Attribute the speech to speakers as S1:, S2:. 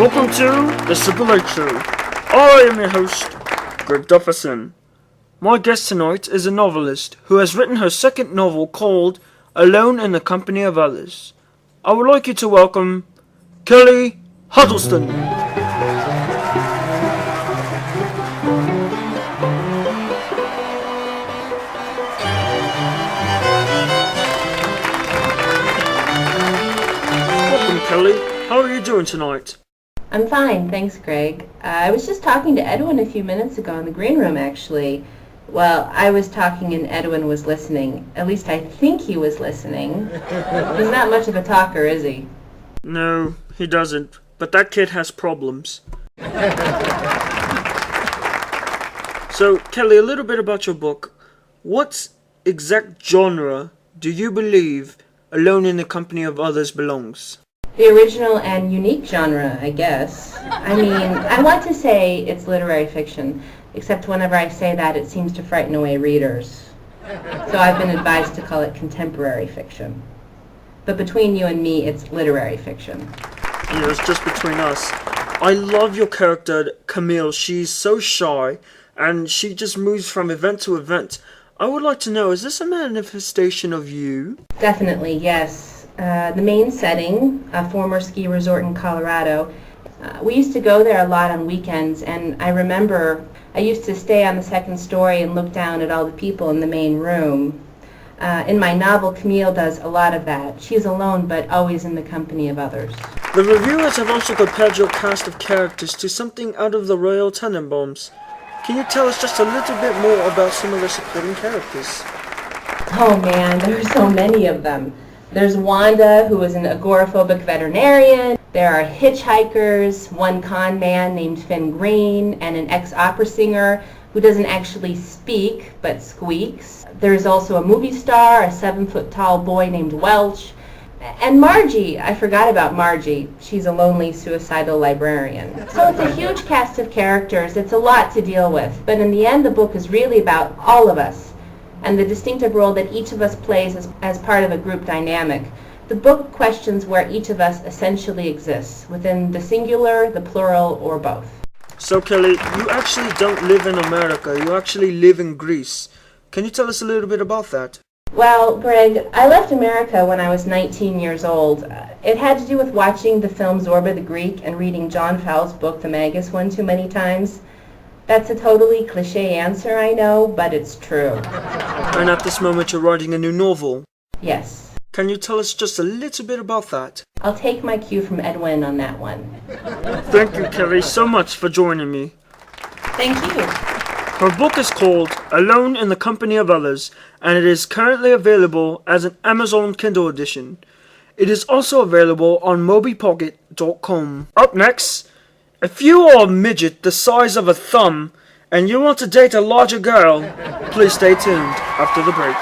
S1: Welcome to the Super Late Show. I am your host, Graig Dufferson. My guest tonight is a novelist who has written her second novel called Alone in the Company of Others. I would like you to welcome Kelly Huddleston. Welcome, Kelly. How are you doing tonight?
S2: I'm fine, thanks, Greg. I was just talking to Edwin a few minutes ago in the green room, actually. Well, I was talking and Edwin was listening. At least I think he was listening. He's not much of a talker, is he?
S1: No, he doesn't. But that kid has problems. So, Kelly, a little bit about your book. What exact genre do you believe Alone in the Company of Others belongs?
S2: The original and unique genre, I guess. I mean, I want to say it's literary fiction, except whenever I say that, it seems to frighten away readers. So I've been advised to call it contemporary fiction. But between you and me, it's literary fiction.
S1: Yeah, it's just between us. I love your character, Camille. She's so shy, and she just moves from event to event. I would like to know, is this a manifestation of you?
S2: Definitely, yes. The main setting, a former ski resort in Colorado. We used to go there a lot on weekends, and I remember I used to stay on the second story and look down at all the people in the main room. In my novel, Camille does a lot of that. She's alone, but always in the company of others.
S1: The reviewers have also compared your cast of characters to something out of the Royal Tenenbaums. Can you tell us just a little bit more about some of the supporting characters?
S2: Oh man, there are so many of them. There's Wanda, who is an agoraphobic veterinarian. There are hitchhikers, one con man named Finn Green, and an ex-opera singer who doesn't actually speak, but squeaks. There's also a movie star, a 7-foot-tall boy named Welch. And Margie, I forgot about Margie. She's a lonely, suicidal librarian. So it's a huge cast of characters. It's a lot to deal with. But in the end, the book is really about all of us and the distinctive role that each of us plays as part of a group dynamic. The book questions where each of us essentially exists, within the singular, the plural, or both.
S1: So, Kelly, you actually don't live in America. You actually live in Greece. Can you tell us a little bit about that?
S2: Well, Greg, I left America when I was 19 years old. It had to do with watching the film Zorba the Greek and reading John Fowles' book The Magus one too many times. That's a totally cliche answer, I know, but it's true.
S1: And at this moment you're writing a new novel.
S2: Yes.
S1: Can you tell us just a little bit about that?
S2: I'll take my cue from Edwin on that one.
S1: Thank you, Kelly, so much for joining me.
S2: Thank you.
S1: Her book is called Alone in the Company of Others, and it is currently available as an Amazon Kindle edition. It is also available on mobypocket.com. Up next, if you are a midget the size of a thumb and you want to date a larger girl, please stay tuned after the break.